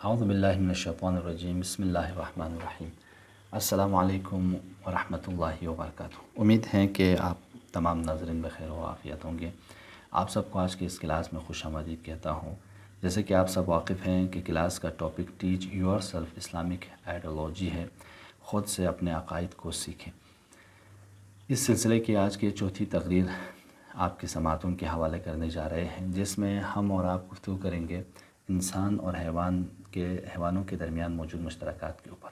اعوذ باللہ من الشیطان الرجیم، بسم اللہ الرحمن الرحیم۔ السلام علیکم ورحمۃ اللہ وبرکاتہ۔ امید ہے کہ آپ تمام ناظرین بخیر و عافیت ہوں گے۔ آپ سب کو آج کی اس کلاس میں خوش آمدید کہتا ہوں۔ جیسے کہ آپ سب واقف ہیں کہ کلاس کا topic teach your self Islamic ideology ہے، خود سے اپنے عقائد کو سیکھیں۔ اس سلسلے کی آج کی چوتھی تقریر آپ کی سماعتوں کے حوالے کرنے جا رہے ہیں، جس میں ہم اور آپ گفتگو کریں گے انسان اور حیوانوں کے درمیان موجود مشترکات کے اوپر۔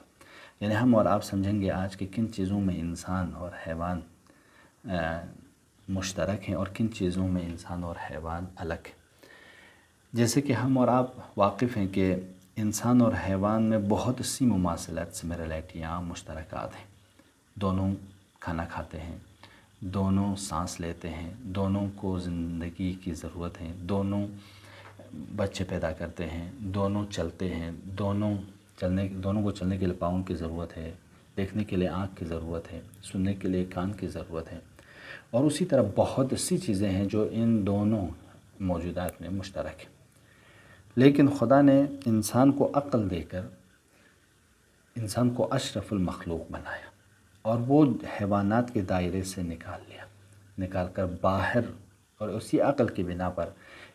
یعنی ہم اور آپ سمجھیں گے آج کہ کن چیزوں میں انسان اور حیوان مشترک ہیں اور کن چیزوں میں انسان اور حیوان الگ ہیں۔ جیسے کہ ہم اور آپ واقف ہیں کہ انسان اور حیوان میں بہت سی مماثلت، سمریلٹیاں، مشترکات ہیں۔ دونوں کھانا کھاتے ہیں، دونوں سانس لیتے ہیں، دونوں کو زندگی کی ضرورت ہے، دونوں بچے پیدا کرتے ہیں، دونوں چلتے ہیں، دونوں کو چلنے کے لیے پاؤں کی ضرورت ہے، دیکھنے کے لیے آنکھ کی ضرورت ہے، سننے کے لیے کان کی ضرورت ہے، اور اسی طرح بہت سی چیزیں ہیں جو ان دونوں موجودات میں مشترک ہیں۔ لیکن خدا نے انسان کو عقل دے کر انسان کو اشرف المخلوق بنایا اور وہ حیوانات کے دائرے سے نکال کر باہر، اور اسی عقل کی بنا پر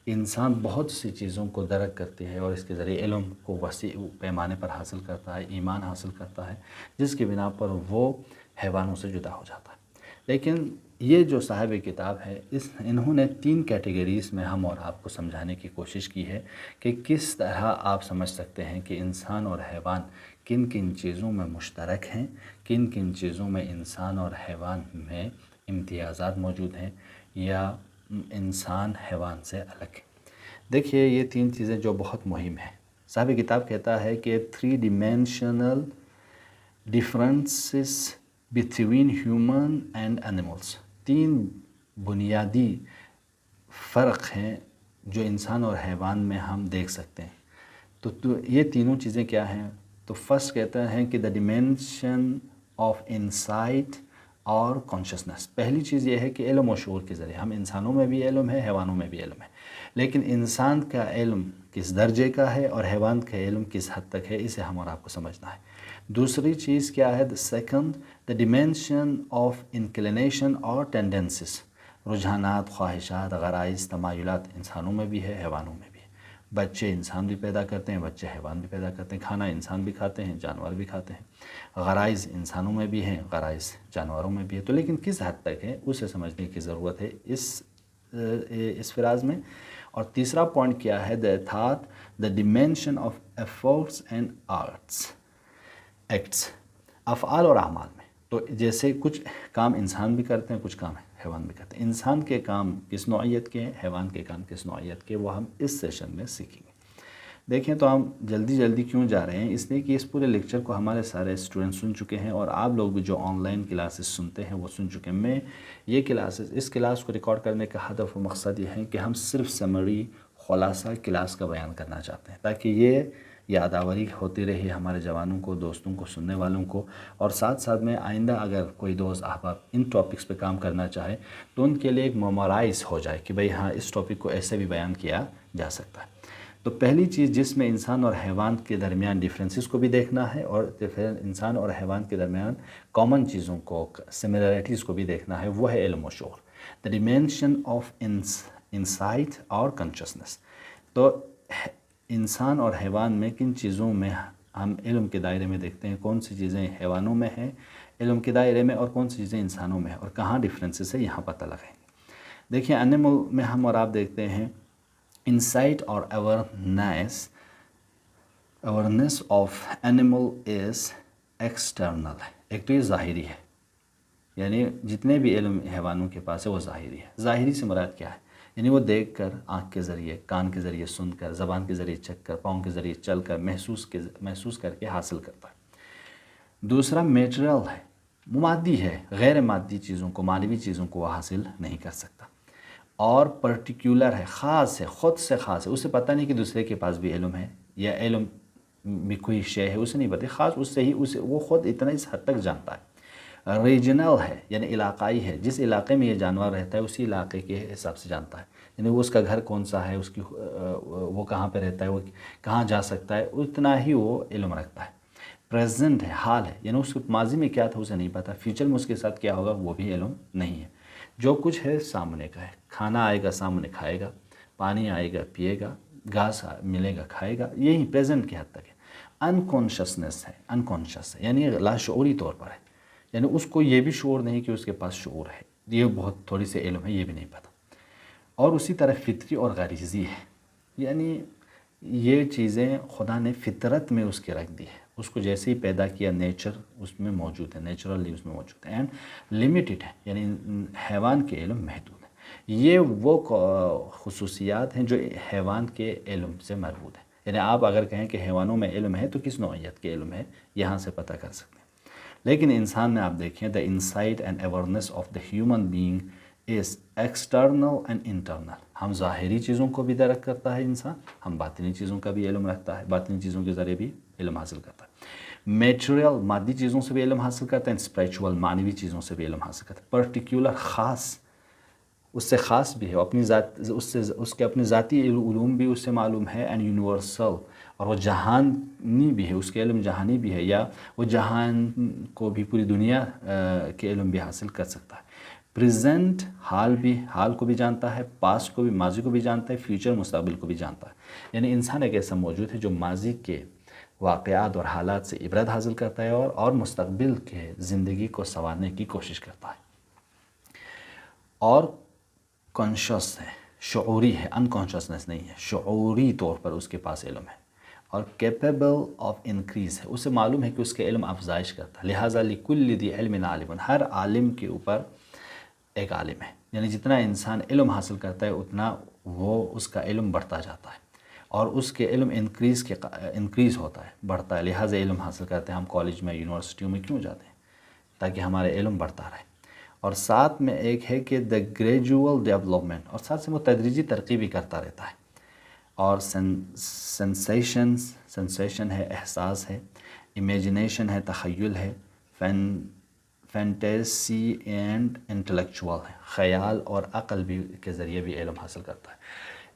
انسان بہت سی چیزوں کو درک کرتے ہیں اور اس کے ذریعے علم کو وسیع پیمانے پر حاصل کرتا ہے، ایمان حاصل کرتا ہے، جس کی بنا پر وہ حیوانوں سے جدا ہو جاتا ہے۔ لیکن یہ جو صاحب کتاب ہے، انہوں نے 3 کیٹیگریز میں ہم اور آپ کو سمجھانے کی کوشش کی ہے کہ کس طرح آپ سمجھ سکتے ہیں کہ انسان اور حیوان کن کن چیزوں میں مشترک ہیں، کن کن چیزوں میں انسان اور حیوان میں امتیازات موجود ہیں یا انسان حیوان سے الگ ہے۔ دیکھیے یہ 3 چیزیں جو بہت مہم ہیں۔ صاحب کتاب کہتا ہے کہ 3 dimensional differences between human and animals، 3 بنیادی فرق ہیں جو انسان اور حیوان میں ہم دیکھ سکتے ہیں۔ تو یہ تینوں چیزیں کیا ہیں؟ تو فرسٹ کہتا ہے کہ the dimension of insight اور کانشسنس۔ پہلی چیز یہ ہے کہ علم و شعور کے ذریعے، ہم انسانوں میں بھی علم ہے، حیوانوں میں بھی علم ہے، لیکن انسان کا علم کس درجے کا ہے اور حیوان کا علم کس حد تک ہے، اسے ہم اور آپ کو سمجھنا ہے۔ دوسری چیز کیا ہے؟ Second the dimension of inclination اور tendencies، رجحانات، خواہشات، غرائز، تمایلات انسانوں میں بھی ہے، حیوانوں میں بھی ہے۔ بچے انسان بھی پیدا کرتے ہیں، بچے حیوان بھی پیدا کرتے ہیں، کھانا انسان بھی کھاتے ہیں، جانور بھی کھاتے ہیں، غرائز انسانوں میں بھی ہیں، غرائز جانوروں میں بھی ہے۔ تو لیکن کس حد تک ہے اسے سمجھنے کی ضرورت ہے اس فراز میں۔ اور تیسرا پوائنٹ کیا ہے؟ the dimension of efforts and acts، افعال اور اعمال میں۔ تو جیسے کچھ کام انسان بھی کرتے ہیں، کچھ کام حیوان بھی کرتے ہیں۔ انسان کے کام کس نوعیت کے ہیں، حیوان کے کام کس نوعیت کے، وہ ہم اس سیشن میں سیکھیں گے۔ دیکھیں تو ہم جلدی کیوں جا رہے ہیں؟ اس لیے کہ اس پورے لیکچر کو ہمارے سارے اسٹوڈنٹ سن چکے ہیں اور آپ لوگ بھی جو آن لائن کلاسز سنتے ہیں وہ سن چکے ہیں۔ میں اس کلاس کو ریکارڈ کرنے کا ہدف و مقصد یہ ہے کہ ہم صرف سمری، خلاصہ کلاس کا بیان کرنا چاہتے ہیں، تاکہ یہ یادآوری ہوتی رہی ہمارے جوانوں کو، دوستوں کو، سننے والوں کو، اور ساتھ میں آئندہ اگر کوئی دوست احباب ان ٹاپکس پہ کام کرنا چاہے تو ان کے لیے ایک میمورائز ہو جائے کہ بھئی ہاں اس ٹاپک کو ایسے بھی بیان کیا جا سکتا ہے۔ تو پہلی چیز جس میں انسان اور حیوان کے درمیان ڈیفرنسز کو بھی دیکھنا ہے اور پھر انسان اور حیوان کے درمیان کامن چیزوں کو، سملیرٹیز کو بھی دیکھنا ہے، وہ ہے علم و شعور، the dimension of insight اور consciousness۔ تو انسان اور حیوان میں کن چیزوں میں ہم علم کے دائرے میں دیکھتے ہیں، کون سی چیزیں حیوانوں میں ہیں علم کے دائرے میں اور کون سی چیزیں انسانوں میں ہیں، اور کہاں ڈیفرنسز ہے یہاں پتہ لگائیں گے۔ دیکھیں اینیمل میں ہم اور آپ دیکھتے ہیں انسائٹ اور awareness of animal is external ہے۔ ایک تو یہ ظاہری ہے، یعنی جتنے بھی علم حیوانوں کے پاس ہے وہ ظاہری ہے۔ ظاہری سے مراد کیا ہے؟ یعنی وہ دیکھ کر، آنکھ کے ذریعے، کان کے ذریعے سن کر، زبان کے ذریعے چکھ کر، پاؤں کے ذریعے چل کر، محسوس کر کے حاصل کرتا ہے۔ دوسرا میٹرل ہے، مادی ہے، غیر مادی چیزوں کو، معنوی چیزوں کو وہ حاصل نہیں کر سکتا۔ اور پرٹیکولر ہے، خاص ہے، خود سے خاص ہے، اسے پتہ نہیں کہ دوسرے کے پاس بھی علم ہے یا علم بھی کوئی شے ہے، اسے نہیں پتہ، خاص اس سے ہی وہ خود اتنا اس حد تک جانتا ہے۔ ریجنل ہے، یعنی علاقائی ہے، جس علاقے میں یہ جانور رہتا ہے اسی علاقے کے حساب سے جانتا ہے۔ یعنی وہ اس کا گھر کون سا ہے، اس کی وہ کہاں پہ رہتا ہے، وہ کہاں جا سکتا ہے، اتنا ہی وہ علم رکھتا ہے۔ پریزنٹ ہے، حال ہے، یعنی اس کے ماضی میں کیا تھا اسے نہیں پتہ، فیوچر میں اس کے ساتھ کیا ہوگا وہ بھی علم نہیں ہے۔ جو کچھ ہے سامنے کا ہے، کھانا آئے گا سامنے کھائے گا، پانی آئے گا پیے گا، گھاس ملے گا کھائے گا، یہی پریزنٹ کی حد تک ہے۔ انکانشسنس ہے، انکانشس ہے، یعنی لاشعوری طور پر ہے، یعنی اس کو یہ بھی شعور نہیں کہ اس کے پاس شعور ہے، یہ بہت تھوڑی سی علم ہے، یہ بھی نہیں پتہ۔ اور اسی طرح فطری اور غریزی ہے، یعنی یہ چیزیں خدا نے فطرت میں اس کے رکھ دی ہے، اس کو جیسے ہی پیدا کیا نیچر اس میں موجود ہے، نیچرلی اس میں موجود ہے، اینڈ لمیٹڈ ہے، یعنی حیوان کے علم محدود ہے۔ یہ وہ خصوصیات ہیں جو حیوان کے علم سے مربوط ہیں، یعنی آپ اگر کہیں کہ حیوانوں میں علم ہے تو کس نوعیت کے علم ہے یہاں سے پتہ کر سکتے ہیں۔ لیکن انسان میں آپ دیکھیں the insight and awareness of the human being is external and internal۔ ہم ظاہری چیزوں کو بھی درک کرتا ہے انسان، ہم باطنی چیزوں کا بھی علم رکھتا ہے، باطنی چیزوں کے ذریعے بھی علم حاصل کرتا ہے۔ میٹریل مادی چیزوں سے بھی علم حاصل کرتا ہے، اسپریچول معنوی چیزوں سے بھی علم حاصل کرتا ہے۔ پرٹیکولر خاص، اس سے خاص بھی ہے، اپنی ذات اس کے اپنے ذاتی علوم بھی اس سے معلوم ہے، اینڈ یونیورسل، اور وہ جہانی بھی ہے، اس کے علم جہانی بھی ہے، یا وہ جہان کو بھی پوری دنیا کے علم بھی حاصل کر سکتا ہے۔ پریزنٹ حال کو بھی جانتا ہے، پاسٹ کو بھی، ماضی کو بھی جانتا ہے، فیوچر مستقبل کو بھی جانتا ہے۔ یعنی انسان ایک ایسا موجود ہے جو ماضی کے واقعات اور حالات سے عبرت حاصل کرتا ہے اور مستقبل کے زندگی کو سنوارنے کی کوشش کرتا ہے، اور کانشس ہے، شعوری ہے، انکانشسنس نہیں ہے، شعوری طور پر اس کے پاس علم ہے، اور کیپیبل آف انکریز ہے، اسے معلوم ہے کہ اس کے علم افزائش کرتا ہے۔ لہٰذا لکل ذی علم عالم، ہر عالم کے اوپر ایک عالم ہے، یعنی جتنا انسان علم حاصل کرتا ہے اتنا وہ اس کا علم بڑھتا جاتا ہے، اور اس کے علم انکریز ہوتا ہے، بڑھتا ہے۔ لہٰذا علم حاصل کرتے ہیں ہم کالج میں، یونیورسٹیوں میں کیوں جاتے ہیں؟ تاکہ ہمارے علم بڑھتا رہے۔ اور ساتھ میں ایک ہے کہ دا گریجول ڈیولپمنٹ، اور ساتھ سے وہ تدریجی ترقی بھی کرتا رہتا ہے۔ اور سینسیشن ہے، احساس ہے، امیجنیشن ہے، تخیل ہے، فینٹیسی اینڈ انٹلیکچوئل ہے، خیال اور عقل بھی کے ذریعے بھی علم حاصل کرتا ہے۔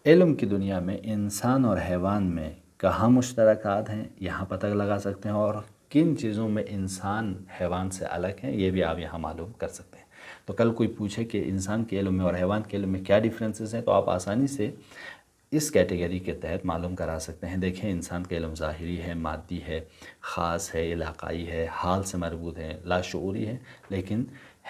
علم کی دنیا میں انسان اور حیوان میں کہاں مشترکات ہیں یہاں پتہ لگا سکتے ہیں، اور کن چیزوں میں انسان حیوان سے الگ ہیں یہ بھی آپ یہاں معلوم کر سکتے ہیں۔ تو کل کوئی پوچھے کہ انسان کے علم میں اور حیوان کے علم میں کیا ڈیفرنسز ہیں، تو آپ آسانی سے اس کیٹیگری کے تحت معلوم کرا سکتے ہیں۔ دیکھیں، انسان کا علم ظاہری ہے، مادی ہے، خاص ہے، علاقائی ہے، حال سے مربوط ہے، لاشعوری ہے، لیکن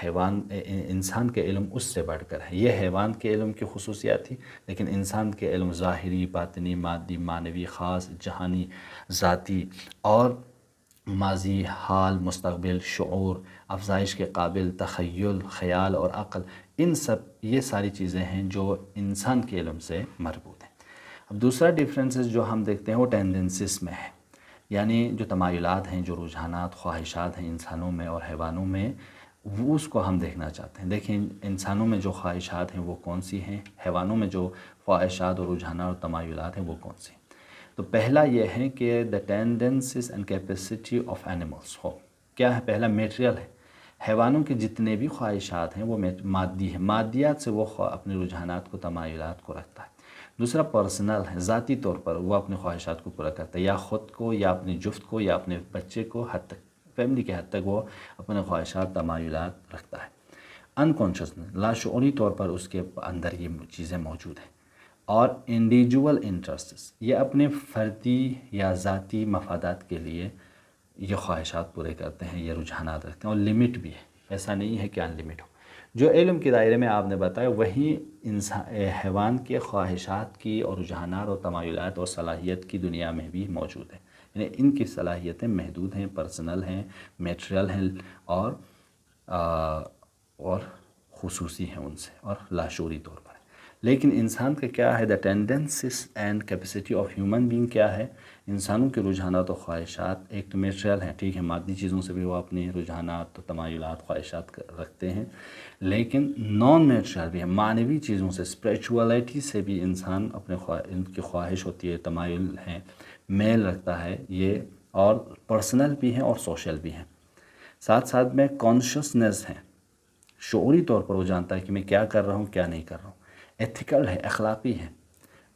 انسان کے علم اس سے بڑھ کر ہے۔ یہ حیوان کے علم کی خصوصیات تھی، لیکن انسان کے علم ظاہری، باطنی، مادی، معنوی، خاص، جہانی، ذاتی، اور ماضی، حال، مستقبل، شعور، افزائش کے قابل، تخیل، خیال اور عقل، یہ ساری چیزیں ہیں جو انسان کے علم سے مربوط ہیں۔ اب دوسرا ڈیفرنسز جو ہم دیکھتے ہیں وہ ٹینڈنسز میں ہے، یعنی جو تمایلات ہیں، جو رجحانات، خواہشات ہیں انسانوں میں اور حیوانوں میں، وہ اس کو ہم دیکھنا چاہتے ہیں۔ دیکھیں، انسانوں میں جو خواہشات ہیں وہ کون سی ہیں، حیوانوں میں جو خواہشات اور رجحانات اور تمایلات ہیں وہ کون سی ہیں۔ تو پہلا یہ ہے کہ the tendencies and capacity of animals ہو، کیا ہے؟ پہلا میٹریل ہے، حیوانوں کے جتنے بھی خواہشات ہیں وہ مادی ہیں، مادیات سے وہ اپنے رجحانات کو، تمایلات کو رکھتا ہے۔ دوسرا پرسنل ہے، ذاتی طور پر وہ اپنے خواہشات کو پورا کرتا ہے، یا خود کو، یا اپنی جفت کو، یا اپنے بچے کو، حد تک فیملی کے حد تک وہ اپنے خواہشات، تمایلات رکھتا ہے۔ انکانشسنس، لاشعوری طور پر اس کے اندر یہ چیزیں موجود ہیں۔ اور انڈیویجول انٹرسٹس، یہ اپنے فردی یا ذاتی مفادات کے لیے یہ خواہشات پورے کرتے ہیں، یہ رجحانات رکھتے ہیں، اور لمٹ بھی ہے، ایسا نہیں ہے کہ ان لمٹ ہو۔ جو علم کے دائرے میں آپ نے بتایا وہی حیوان کے خواہشات کی اور رجحانات اور تمایلات اور صلاحیت کی دنیا میں بھی موجود ہے، یعنی ان کی صلاحیتیں محدود ہیں، پرسنل ہیں، میٹریل ہیں، اور خصوصی ہیں ان سے، اور لاشعوری طور پر۔ لیکن انسان کا کیا ہے؟ The tendencies and capacity of human being کیا ہے؟ انسانوں کے رجحانات و خواہشات ایک تو میٹریل ہیں، ٹھیک ہے، مادی چیزوں سے بھی وہ اپنے رجحانات، تمایلات، خواہشات رکھتے ہیں، لیکن نان میٹریل بھی ہے، معنوی چیزوں سے، اسپریچولیٹی سے بھی انسان ان کی خواہش ہوتی ہے، تمایل ہیں، میل رکھتا ہے یہ، اور پرسنل بھی ہیں اور سوشل بھی ہیں۔ ساتھ ساتھ میں کانشسنس ہے، شعوری طور پر وہ جانتا ہے کہ میں کیا کر رہا ہوں، کیا نہیں کر رہا ہوں۔ ایتھیکل ہے، اخلاقی ہے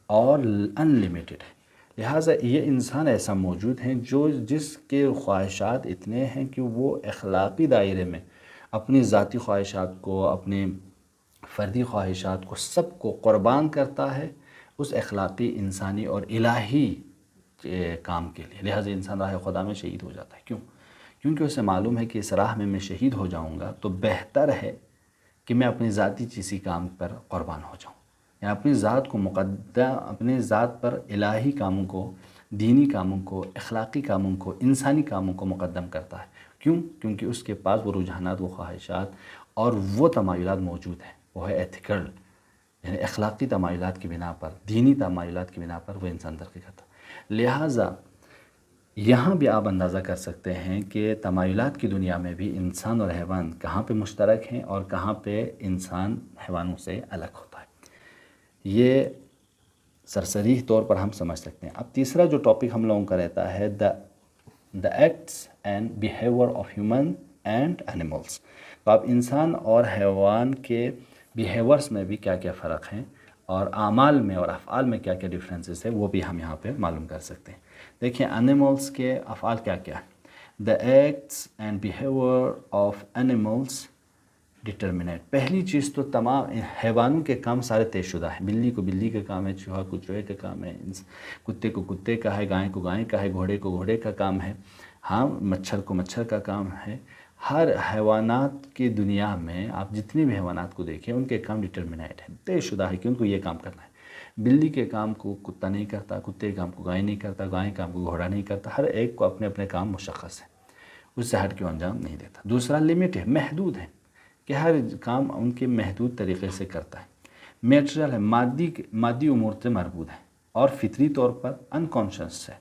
اور ان لمیٹڈ ہے۔ لہٰذا یہ انسان ایسا موجود ہیں جس کے خواہشات اتنے ہیں کہ وہ اخلاقی دائرے میں اپنی ذاتی خواہشات کو، اپنے فردی خواہشات کو، سب کو قربان کرتا ہے اس اخلاقی، انسانی اور الہی کام کے لیے۔ لہٰذا انسان راہ خدا میں شہید ہو جاتا ہے۔ کیونکہ اسے معلوم ہے کہ اس راہ میں شہید ہو جاؤں گا تو بہتر ہے کہ میں اپنی ذاتی کسی کام پر قربان ہو جاؤں، یعنی اپنی ذات کو اپنے ذات پر الہی کاموں کو، دینی کاموں کو، اخلاقی کاموں کو، انسانی کاموں کو مقدم کرتا ہے۔ کیونکہ اس کے پاس وہ رجحانات، وہ خواہشات اور وہ تمایلات موجود ہیں، وہ ہے ایتھیکل، یعنی اخلاقی تمایلات کی بنا پر، دینی تمایلات کی بنا پر وہ انسان ترقی کرتا ہے۔ لہٰذا یہاں بھی آپ اندازہ کر سکتے ہیں کہ تمایلات کی دنیا میں بھی انسان اور حیوان کہاں پہ مشترک ہیں اور کہاں پہ انسان حیوانوں سے الگ ہوتا ہے۔ یہ سرسری طور پر ہم سمجھ سکتے ہیں۔ اب تیسرا جو ٹاپک ہم لوگوں کا رہتا ہے the acts and behaviour of human and animals. تو اب انسان اور حیوان کے بیہیورس میں بھی کیا کیا فرق ہیں اور اعمال میں اور افعال میں کیا کیا ڈفرینسز ہے، وہ بھی ہم یہاں پہ معلوم کر سکتے ہیں۔ دیکھیں اینیملس کے افعال کیا کیا ہے۔ The acts and behaviour of animals determinate. پہلی چیز تو تمام حیوانوں کے کام سارے طے شدہ ہیں۔ بلی کو بلی کا کام ہے، چوہا کو چوہے کا کام ہے، کتے کو کتے کا ہے، گائے کو گائے کا ہے، گھوڑے کو گھوڑے کا کام ہے، ہاں مچھر کو مچھر کا کام ہے۔ ہر حیوانات کی دنیا میں آپ جتنے بھی حیوانات کو دیکھیں ان کے کام ڈٹرمنیٹ ہیں، طے شدہ ہے کہ ان کو یہ کام کرنا ہے۔ بلی کے کام کو کتا نہیں کرتا، کتے کے کام کو گائے نہیں کرتا، گائے کے کام کو گھوڑا نہیں کرتا۔ ہر ایک کو اپنے اپنے کام مشخص ہے، اس سے ہٹ کے انجام نہیں دیتا۔ دوسرا لمٹ ہے، محدود ہے کہ ہر کام ان کے محدود طریقے سے کرتا ہے۔ میٹریل ہے، مادی امور سے مربوط ہے اور فطری طور پر انکانشس ہے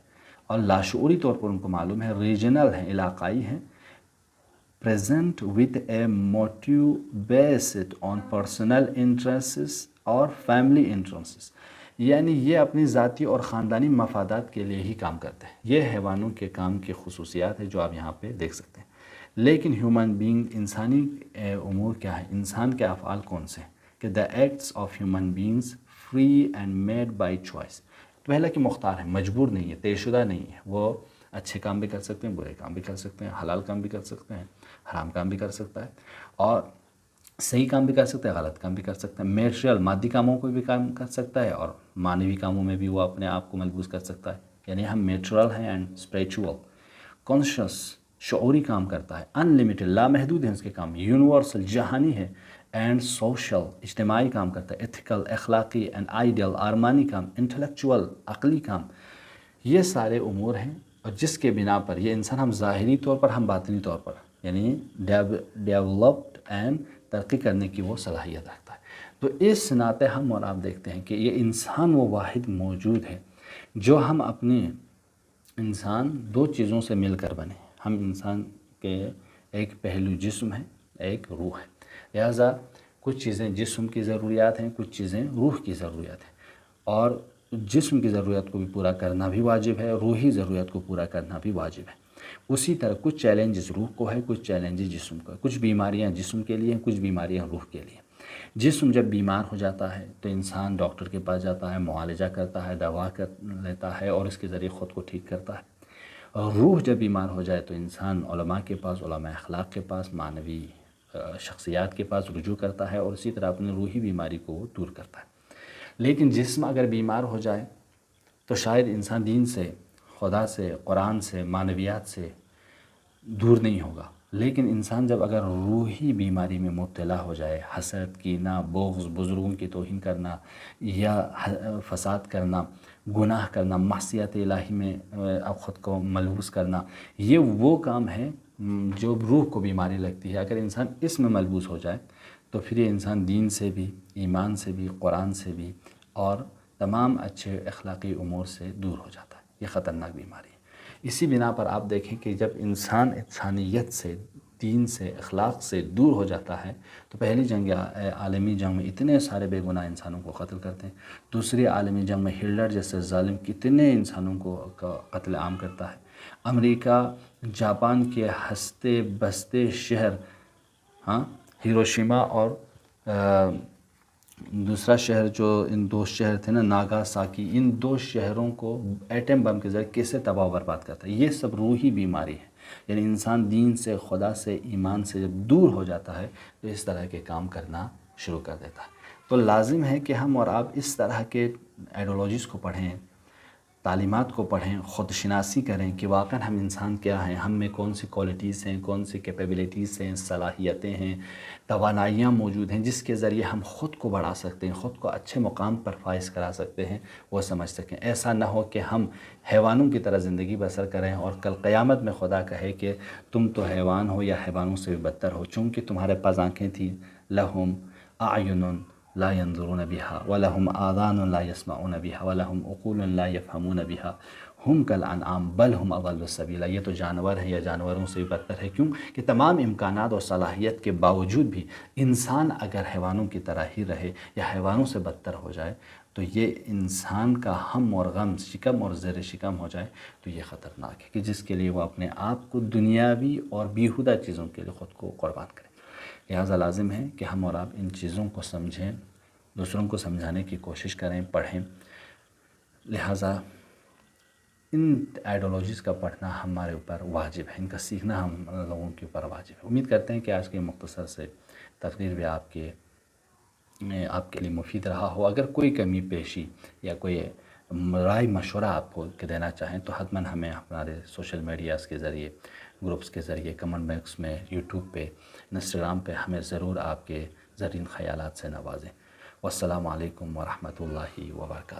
اور لاشعوری طور پر ان کو معلوم ہے۔ ریجنل ہیں، علاقائی ہیں۔ present with a motive based on personal interests اور family interests، یعنی یہ اپنی ذاتی اور خاندانی مفادات کے لیے ہی کام کرتے ہیں۔ یہ حیوانوں کے کام کی خصوصیات ہے جو آپ یہاں پہ دیکھ سکتے ہیں۔ لیکن ہیومن بینگ، انسانی امور کیا ہے، انسان کے افعال کون سے ہیں کہ the acts of human beings free and made by choice. پہلا کہ مختار ہے، مجبور نہیں ہے، طے شدہ نہیں ہے۔ وہ اچھے کام بھی کر سکتے ہیں، برے کام بھی کر سکتے ہیں، حلال کام بھی کر سکتے ہیں، حرام کام بھی کر سکتا ہے، اور صحیح کام بھی کر سکتا ہے، غلط کام بھی کر سکتا ہے۔ میٹریل، مادی کاموں کو بھی کام کر سکتا ہے اور معنوی کاموں میں بھی وہ اپنے آپ کو ملبوس کر سکتا ہے۔ یعنی ہم میٹریل ہیں اینڈ اسپریچول۔ کانشیس، شعوری کام کرتا ہے۔ ان لمیٹڈ، لامحدود ہیں اس کے کام۔ یونیورسل، جہانی ہے۔ اینڈ سوشل، اجتماعی کام کرتا ہے۔ ایتھیکل، اخلاقی۔ اینڈ آئیڈیل، آرمانی کام۔ انٹلیکچول، عقلی کام۔ یہ سارے امور ہیں اور جس کے بنا پر یہ انسان، ہم ظاہری طور پر، ہم باطنی طور پر، یعنی ڈیولپڈ اینڈ ترقی کرنے کی وہ صلاحیت رکھتا ہے۔ تو اس ناطے ہم اور آپ دیکھتے ہیں کہ یہ انسان وہ واحد موجود ہے جو ہم اپنے انسان دو چیزوں سے مل کر بنے۔ ہم انسان کے ایک پہلو جسم ہے، ایک روح ہے۔ لہٰذا کچھ چیزیں جسم کی ضروریات ہیں، کچھ چیزیں روح کی ضروریات ہیں، اور جسم کی ضرورت کو بھی پورا کرنا بھی واجب ہے، روحی ضرورت کو پورا کرنا بھی واجب ہے۔ اسی طرح کچھ چیلنجز روح کو ہے، کچھ چیلنجز جسم کو ہے۔ کچھ بیماریاں جسم کے لیے ہیں، کچھ بیماریاں روح کے لیے۔ جسم جب بیمار ہو جاتا ہے تو انسان ڈاکٹر کے پاس جاتا ہے، معالجہ کرتا ہے، دوا کر لیتا ہے اور اس کے ذریعے خود کو ٹھیک کرتا ہے۔ اور روح جب بیمار ہو جائے تو انسان علماء کے پاس، علماء اخلاق کے پاس، معنوی شخصیات کے پاس رجوع کرتا ہے اور اسی طرح اپنی روحی بیماری کو وہ دور کرتا ہے۔ لیکن جسم اگر بیمار ہو جائے تو شاید انسان دین سے، خدا سے، قرآن سے، معنویات سے دور نہیں ہوگا۔ لیکن انسان جب اگر روحی بیماری میں مبتلا ہو جائے، حسد، کینہ، بغض، بزرگوں کی توہین کرنا یا فساد کرنا، گناہ کرنا، معصیت الہی میں اب خود کو ملبوس کرنا، یہ وہ کام ہے جو روح کو بیماری لگتی ہے۔ اگر انسان اس میں ملبوس ہو جائے تو پھر یہ انسان دین سے بھی، ایمان سے بھی، قرآن سے بھی اور تمام اچھے اخلاقی امور سے دور ہو جاتا ہے۔ یہ خطرناک بیماری ہے۔ اسی بنا پر آپ دیکھیں کہ جب انسان انسانیت سے، دین سے، اخلاق سے دور ہو جاتا ہے تو پہلی جنگ عالمی جنگ میں اتنے سارے بے گناہ انسانوں کو قتل کرتے ہیں۔ دوسری عالمی جنگ میں ہٹلر جیسے ظالم کتنے انسانوں کو قتل عام کرتا ہے۔ امریکہ جاپان کے ہنستے بستے شہر ہیروشیما اور دوسرا شہر جو ان 2 شہر تھے نا، ناگاساکی، ان 2 شہروں کو ایٹم بم کے ذریعے کیسے تباہ و برباد کرتا ہے. یہ سب روحی بیماری ہے. یعنی انسان دین سے، خدا سے، ایمان سے جب دور ہو جاتا ہے تو اس طرح کے کام کرنا شروع کر دیتا ہے. تو لازم ہے کہ ہم اور آپ اس طرح کے آئیڈیالوجیز کو پڑھیں، تعلیمات کو پڑھیں، خود شناسی کریں کہ واقعا ہم انسان کیا ہیں، ہم میں کون سی کوالٹیز ہیں، کون سی کیپیبلٹیز ہیں، صلاحیتیں ہیں، توانائیاں موجود ہیں جس کے ذریعے ہم خود کو بڑھا سکتے ہیں، خود کو اچھے مقام پر فائز کرا سکتے ہیں، وہ سمجھ سکیں. ایسا نہ ہو کہ ہم حیوانوں کی طرح زندگی بسر کریں اور کل قیامت میں خدا کہے کہ تم تو حیوان ہو یا حیوانوں سے بھی بدتر ہو، چونکہ تمہارے پاس آنکھیں تھیں. لہم اعین لا ينظرون بها ولهم آذان لا يسمعون بها ولهم عقول لا يفهمون بها هم كالانعام بل هم اضل السبیل. یہ تو جانور ہیں یا جانوروں سے بھی بدتر ہے. کیوں کہ تمام امکانات اور صلاحیت کے باوجود بھی انسان اگر حیوانوں کی طرح ہی رہے یا حیوانوں سے بدتر ہو جائے تو یہ انسان کا ہم اور غم، شکم اور زیر شکم ہو جائے تو یہ خطرناک ہے کہ جس کے لیے وہ اپنے آپ کو دنیاوی اور بیہودہ چیزوں کے لیے خود کو قربان کرے. لہٰذا لازم ہے کہ ہم اور آپ ان چیزوں کو سمجھیں، دوسروں کو سمجھانے کی کوشش کریں، پڑھیں. لہٰذا ان آئیڈیالوجیز کا پڑھنا ہمارے اوپر واجب ہے، ان کا سیکھنا ہم لوگوں کے اوپر واجب ہے. امید کرتے ہیں کہ آج کے مختصر سے تقریر بھی آپ کے لیے مفید رہا ہو. اگر کوئی کمی پیشی یا کوئی رائے مشورہ آپ کو دینا چاہیں تو حتماً ہمیں ہمارے سوشل میڈیاز کے ذریعے، گروپس کے ذریعے، کمنٹ باکس میں، یوٹیوب پہ، انسٹاگرام پہ ہمیں ضرور آپ کے زرین خیالات سے نوازیں. والسلام علیکم ورحمۃ اللہ وبرکاتہ.